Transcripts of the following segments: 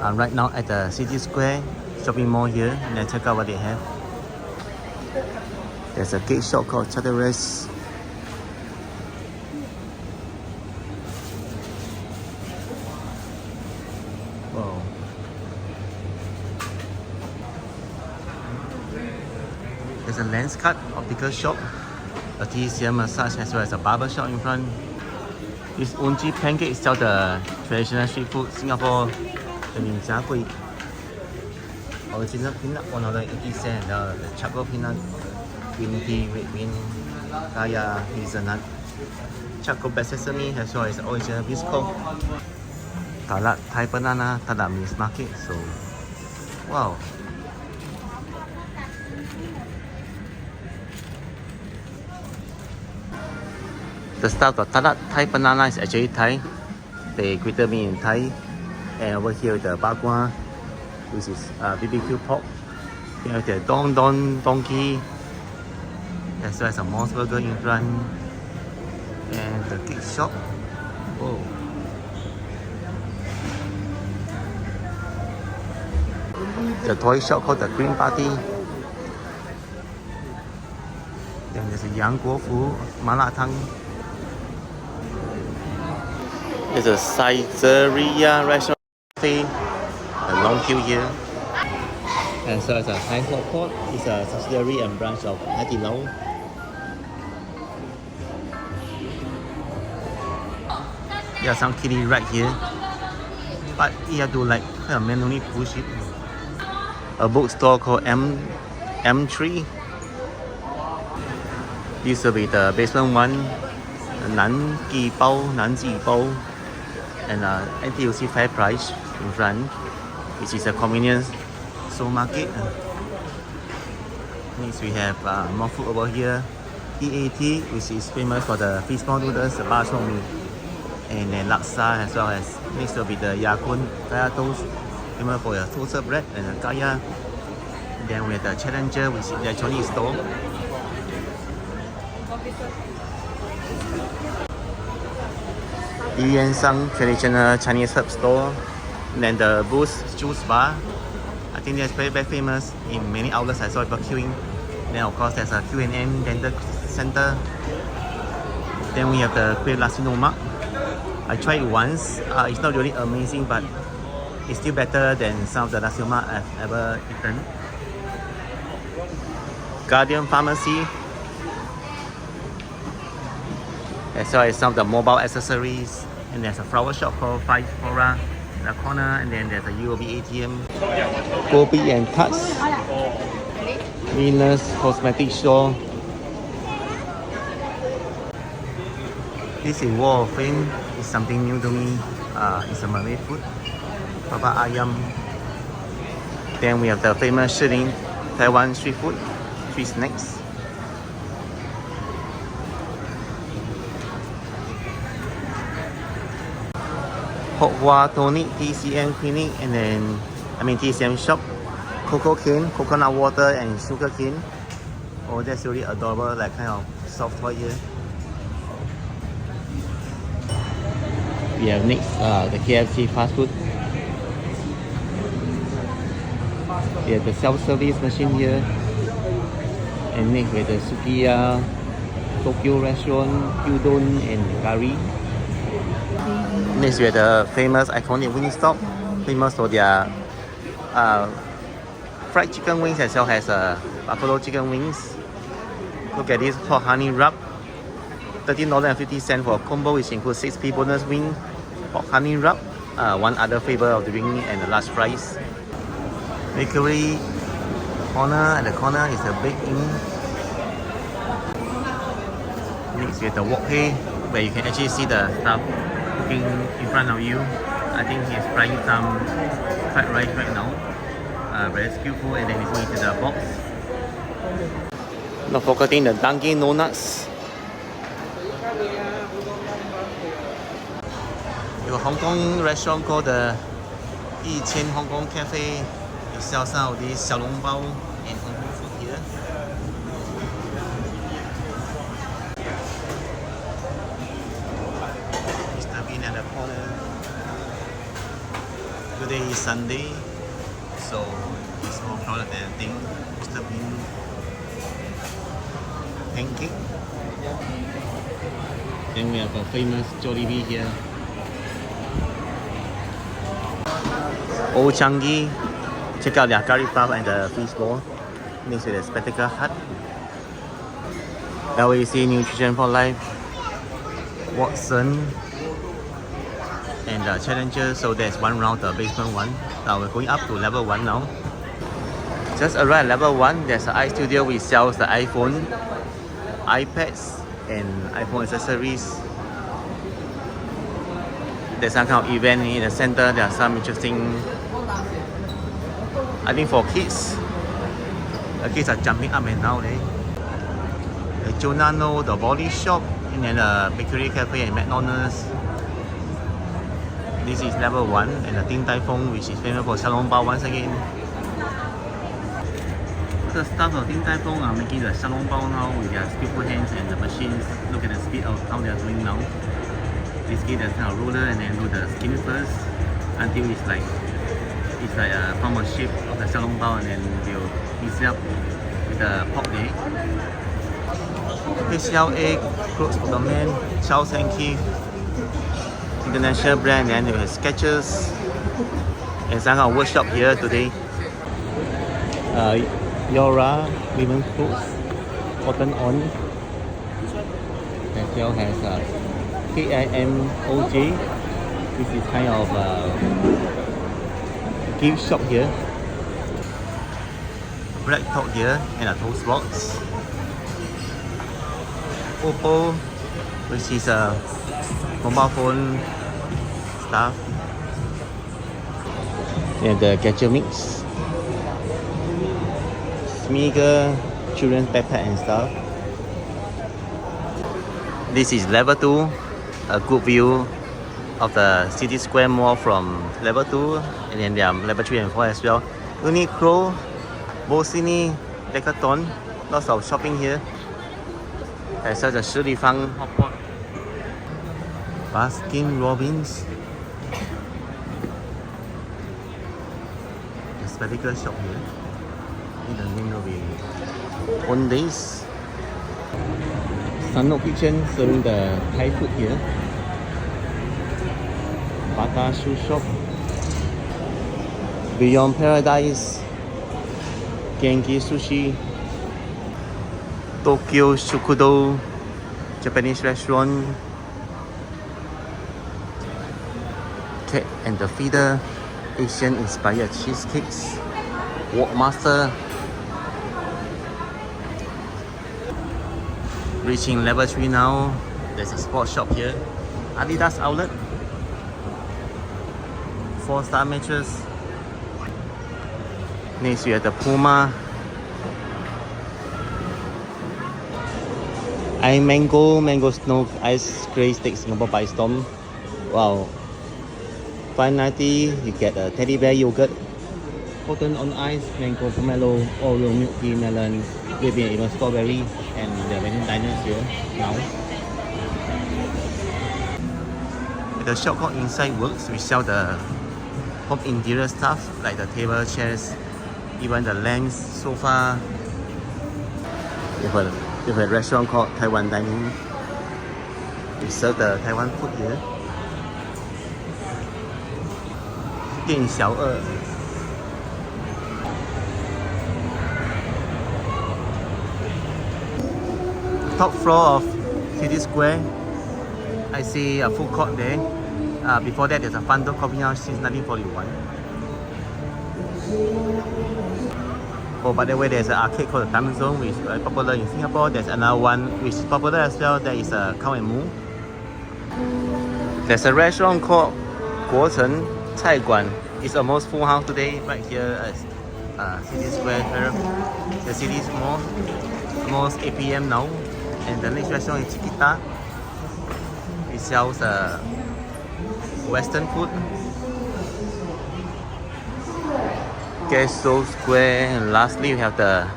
I'm right now at the City Square shopping mall here. Let's check out what they have. There's a cake shop called Chatteras. Wow. There's a lens cut optical shop, a TCM massage as well as a barber shop in front. This Unji pancake is the traditional street food. Singapore, the Ninja Gui. Original peanut, $1.80. The chocolate peanut, green tea, red bean, kaya, hazelnut, chocolate black sesame as well as original biscuit. Talat Thai banana, Talat means market. So, wow. The style of Talat Thai banana is actually Thai. They greeted me in Thai. And over here the bagua, which is BBQ pork. We have the Don Donkey, as well as a Moss burger in front. And the cake shop. Oh. The toy shop called the Green Party. Then there's a Yang Guofu Mala Tang. There's a Saizeriya restaurant cafe. A long queue here. And so it's a Thai hot pot. It's a subsidiary and branch of Hai Di Lao. There are some kiddie right here. But you have to like manually push it. A bookstore called M3. This will be the basement one. Nanji Bao. And NTUC Fair Price in front, which is a convenience supermarket. Next we have more food over here. EAT, which is famous for the fish ball noodles, the bak chor mee, and then laksa as well as. Next will be the Yakun Kaya Toast, famous for the toasted bread and the kaya. Then we have the Challenger, which is the electronic store. Yuansang traditional Chinese herb store. And then the Boost Juice Bar. I think that's very famous in many outlets. I saw people queuing. Then of course there's a Q&M Dental Center. Then we have the Kueh Nasi Lemak. I tried it once. It's not really amazing, but it's still better than some of the nasi lemak I've ever eaten. Guardian Pharmacy. As well as some of the mobile accessories. And there's a flower shop called Five Flora in the corner, and then there's a UOB ATM. Gobi and Cuts. Venus Cosmetic Store. This is Wall of Fame. It's something new to me. It's a Malay food. Baba Ayam. Then we have the famous Shilin Taiwan street food, street snacks. Hot Hua Tonic, TCM Clinic, and then TCM shop. Cocoa cane, coconut water, and sugar cane. Oh, that's really adorable, like kind of soft toy here. We have next the KFC fast food. We have the self-service machine here. And next we have the Sukiya Tokyo restaurant, udon and curry. Next we have the famous iconic Wingstop, famous for their fried chicken wings as well as buffalo chicken wings. Look at this pork honey rub, $13.50 for a combo, which includes 6 bonus wing, pork honey rub, one other flavor of the wing, and a large fries. Bakery corner, at the corner is a bake-in. Next we have the wok-hei, where you can actually see the stuff cooking in front of you. I think he's frying some fried rice right now. Very skillful, and then he's going into the box. Not forgetting the Dunkin' Donuts. You have a Hong Kong restaurant called the Yiqian Hong Kong Cafe. It sells some of these xiaolongbao and Hong Kong food here. Mr. Bean at the corner. Good day Today is Sunday, so it's more crowded than I think. Mr. Bean pancake. Then we have a famous Jollibee here. Old Changi. Check out their curry puff and the fish ball. Next to the Spectacle Hut. LAC Nutrition for Life. Watson. And the Challenger. So there's one round, the basement one. Now we're going up to level 1 now. Just arrived at level 1. There's an iStudio which sells the iPhone, iPads, and iPhone accessories. There's some kind of event in the center. There are some interesting, I think for kids. The kids are jumping up and down. The Jonano, the body shop, and then the bakery cafe and McDonald's. This is level 1, and the Din Tai Fung, which is famous for Xiao Long Bao once again. The staff of Din Tai Fung are making the Xiao Long Bao now with their skillful hands and the machines. Look at the speed of how they are doing now. This kid has kind of roller and then do the skin first until it's like a form of shape of the Xiao Long Bao, and then they'll mix it up with the pork leg. Fish shell egg, clothes for the man, Charles and Keith. International brand, and we have Skechers and some kind of workshop here today. Yora women's clothes, cotton on. As well has KIMOJ, which is kind of gift shop here. Black top here and a toast box. Oppo, which is a mobile phone stuff, and the gadget mix, Smiggle, children's backpack and stuff. This is level 2, a good view of the City Square Mall from level 2, and then there are level 3 and 4 as well. Uniqlo, Bossini, Decathlon, lots of shopping here. As such a Shi Li Fang hotpot. Baskin Robbins. The spectacle shop here. I think the name will be Owndays. Sanok Kitchen serving the Thai food here. Bata Shoe Shop. Beyond Paradise. Genki Sushi. Tokyo Shukudo, Japanese restaurant. Cat and the Feeder, Asian inspired cheesecakes. Walkmaster. Reaching level 3 now. There's a sports shop here. Adidas outlet. 4-star mattress. Next we have the Puma. Mango Snow Ice Cream Stick Singapore by Storm. Wow. $5.90, you get a teddy bear yogurt, cotton on ice, mango pomelo, Oreo milk tea, melon, maybe even strawberry, and there are many diners here now. The shop called Inside Works, we sell the home interior stuff like the table, chairs, even the lamps, sofa. We have a restaurant called Taiwan Dining. We serve the Taiwan food here. 店小二. Top floor of City Square. I see a food court there. Before that, there's a Fando Coffee House since 1941. Oh, by the way, there's an arcade called the Diamond Zone, which is very popular in Singapore. There's another one which is popular as well. There is a Cow and Moo. There's a restaurant called Guocheng Cai Guan. It's almost full house today, right here at City Square. The city is almost 8 p.m. now. And the next restaurant is Chiquita. It sells Western food. Gesso Square, and lastly we have the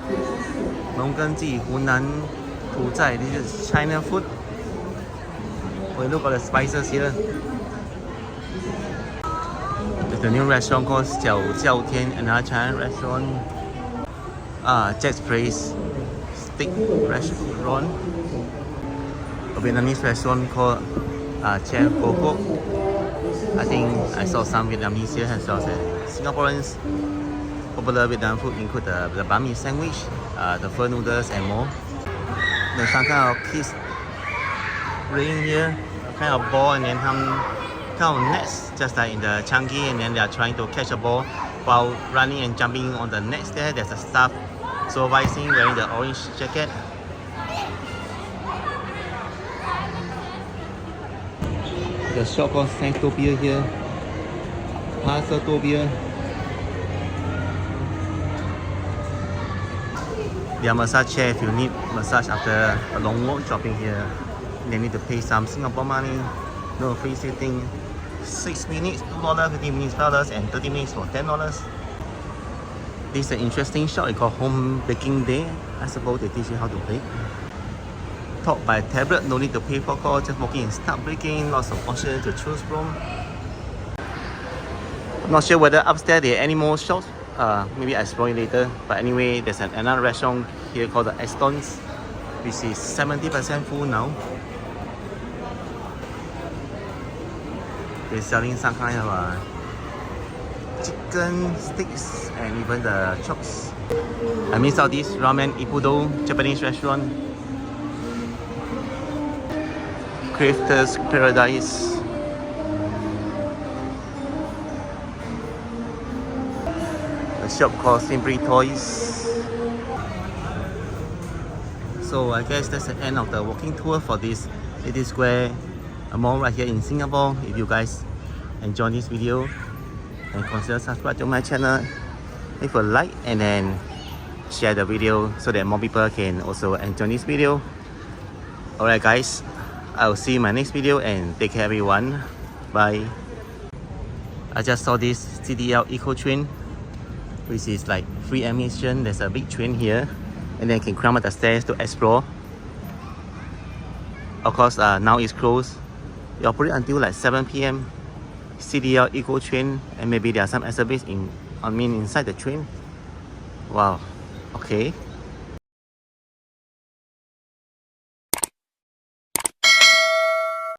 Nonggenji Hunan Tuzai. This is China food. We look at the spices here. The The new restaurant called Jiao Tian, another Chinese restaurant. Jack's Place Steak Restaurant. A Vietnamese restaurant called Chef Coco. I think I saw some Vietnamese here as well as Singaporeans. Popular Vietnam food include the banh mi sandwich, the pho noodles and more. There's some kind of kids playing here, kind of ball and then some kind of nets, just like in the Changi, and then they are trying to catch a ball while running and jumping on the nets there. There's a staff supervising wearing the orange jacket. The shop called Sanctopia here. Pasatopia. There are massage chair if you need massage after a long walk shopping here. They need to pay some Singapore money. No free sitting. 6 minutes, $2, 15 minutes, $5, and 30 minutes for $10. This is an interesting shop. It's called Home Baking Day. I suppose they teach you how to bake. Taught by tablet, no need to pay for call, just walk in and start baking. Lots of options to choose from. I'm not sure whether upstairs there are any more shops. Maybe I explore it later. But anyway, there's another restaurant here called the Astons, which is 70% full now. They're selling some kind of chicken sticks and even the chops. I miss out this ramen Ippudo Japanese restaurant. Crafter's Paradise. A shop called Simply Toys. So I guess that's the end of the walking tour for this City Square, a mall right here in Singapore. If you guys enjoy this video, and consider subscribe to my channel, leave a like and then share the video so that more people can also enjoy this video. Alright guys, I'll see you in my next video and take care everyone. Bye. I just saw this CDL Eco Train, which is like free admission. There's a big train here and then you can climb up the stairs to explore. Of course now it's closed. It operates until like 7 PM. CDL Eco Train, and maybe there are some exhibits inside the train. Wow, okay.